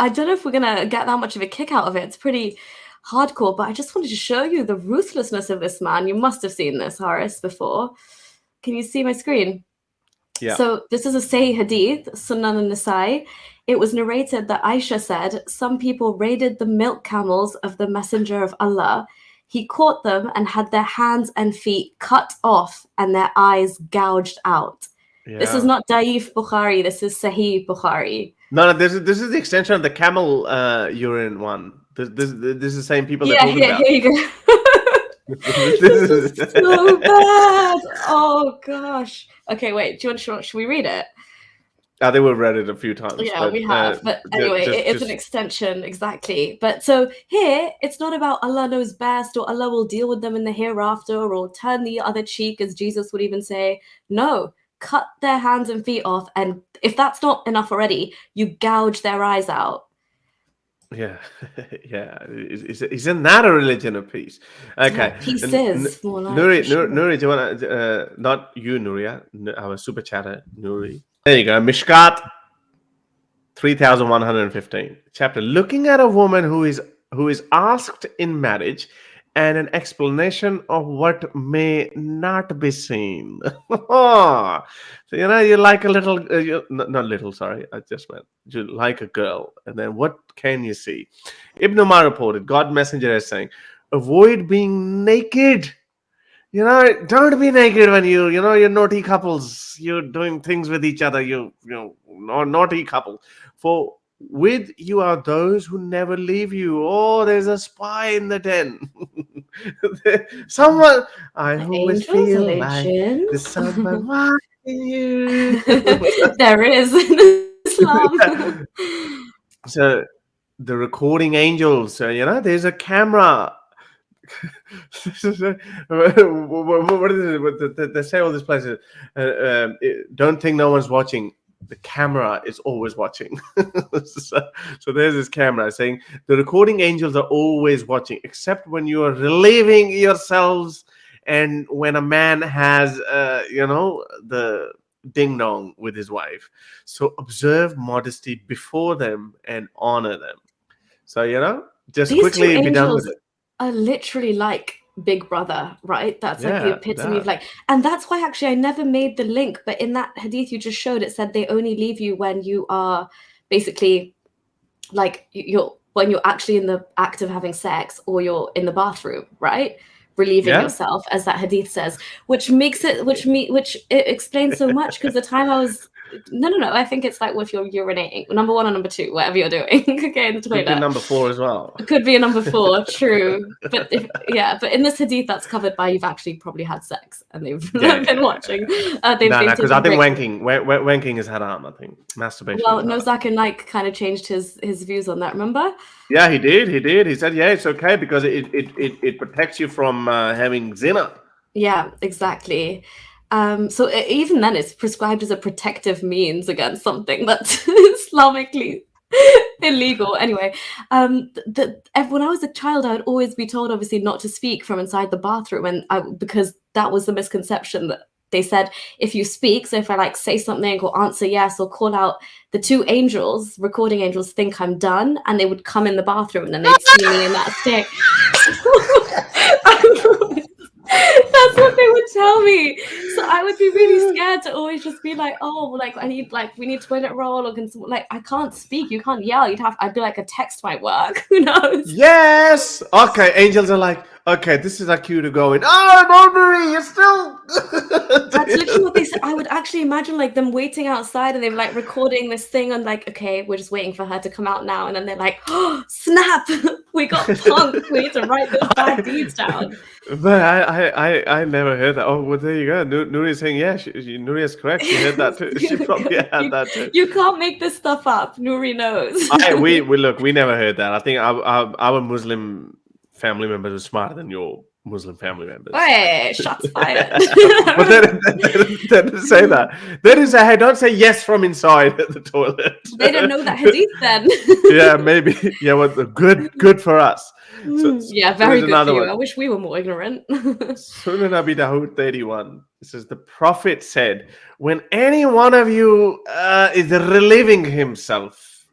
I don't know if we're gonna get that much of a kick out of it. It's pretty hardcore, but I just wanted to show you the ruthlessness of this man. You must have seen this, Horace, before. Can you see my screen? Yeah. So this is a Sahih Hadith, Sunan al-Nasai. It was narrated that Aisha said, some people raided the milk camels of the Messenger of Allah. He caught them and had their hands and feet cut off and their eyes gouged out. Yeah. This is not Da'if Bukhari. This is Sahih Bukhari. No, this is the extension of the camel urine one. This is the same people that talking about. Here you go. This is so bad. Oh gosh. Okay, wait. Should we read it? I think we've read it a few times. Yeah, we have. But anyway, it's an extension, exactly. But so here, it's not about Allah knows best or Allah will deal with them in the hereafter or turn the other cheek, as Jesus would even say. No, cut their hands and feet off. And if that's not enough already, you gouge their eyes out. Yeah, yeah. Isn't that a religion of peace? Okay. Yeah, peace is more like. Nuri, do you want to, not you, Nuria, our super chatter, Nuri. There you go. Mishkat 3115 chapter. Looking at a woman who is asked in marriage and an explanation of what may not be seen. So, you like a little, not little, sorry, I just meant, you like a girl. And then what can you see? Ibn Umar reported, God messenger is saying, avoid being naked. Don't be naked when you're naughty couples. You're doing things with each other. Naughty couple. For with you are those who never leave you. Oh, there's a spy in the den. Someone, I always feel like there's someone watching you. There is in Islam. So the recording angels. There's a camera. What is it? They say all these places. Don't think no one's watching. The camera is always watching. So there's this camera saying the recording angels are always watching, except when you are relieving yourselves and when a man has, the ding dong with his wife. So observe modesty before them and honor them. So, just These quickly be done with it. Are literally like Big Brother, right? That's like the epitome of and that's why actually I never made the link, but in that hadith you just showed, it said they only leave you when you are basically like when you're actually in the act of having sex or you're in the bathroom, right? Relieving yourself, as that hadith says, which it explains so much, because the time I was no, I think it's like if you're urinating, number 1 or number 2, whatever you're doing. Okay, in the toilet. Could be number 4 as well. It could be a number 4, true. But but in this hadith, that's covered by you've actually probably had sex and they've been watching. Because I think wanking is haram. I think masturbation. Well, no, Zakir kind of changed his views on that. Remember? Yeah, he did. He said, it's okay because it protects you from having zina. Yeah, exactly. So even then, it's prescribed as a protective means against something that's Islamically illegal. Anyway, when I was a child, I would always be told, obviously, not to speak from inside the bathroom, because that was the misconception that they said if you speak, so if I say something or answer yes or call out, the 2 angels, recording angels, think I'm done, and they would come in the bathroom and then they'd see me in that state. That's what they would tell me. So I would be really scared to always just be like, we need toilet roll, or I can't speak, you can't yell, I'd be like, a text might work. Who knows? Yes. Okay, angels are like, okay, this is our cue to go in. Oh, Mulberry, you're still. That's literally what they said. I would actually imagine them waiting outside and they were recording this thing and okay, we're just waiting for her to come out now, and then they're like, oh snap, we got punked, we need to write those bad deeds down. But I never heard that. Oh, well, there you go. Nuri is saying, Nuri is correct. She heard that too. She probably had that too. You can't make this stuff up. Nuri knows. We never heard that. I think our Muslim family members are smarter than your Muslim family members. Hey, shots fired. But they didn't say that. They didn't say, hey, don't say yes from inside the toilet. They didn't know that hadith then. Yeah, maybe. Yeah, well, good for us. So, very good for you. I wish we were more ignorant. Sunan Abi Dawud 31. It says, the Prophet said, when any one of you is relieving himself,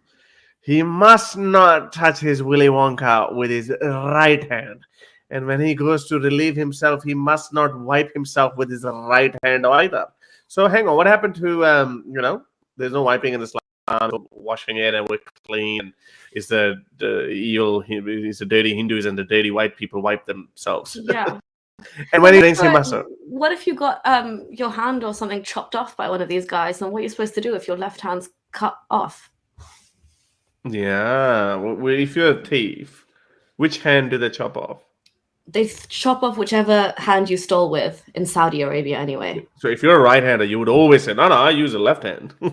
he must not touch his Willy Wonka with his right hand. And when he goes to relieve himself, he must not wipe himself with his right hand either. So hang on, what happened to There's no wiping in Islam, washing it and we're clean. And it's the evil, it's the dirty Hindus and the dirty white people wipe themselves. Yeah. And when he rinse, he must. What if you got your hand or something chopped off by one of these guys? And what are you supposed to do if your left hand's cut off? Yeah, well, if you're a thief, which hand do they chop off? They chop off whichever hand you stole with in Saudi Arabia, anyway. So if you're a right-hander, you would always say, "No, I use a left hand." Yeah,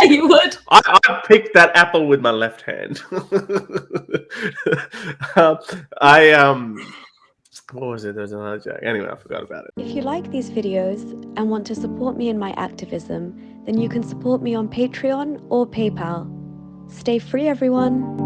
you would. I picked that apple with my left hand. What was it? There's another joke. Anyway, I forgot about it. If you like these videos and want to support me in my activism, then you can support me on Patreon or PayPal. Stay free, everyone.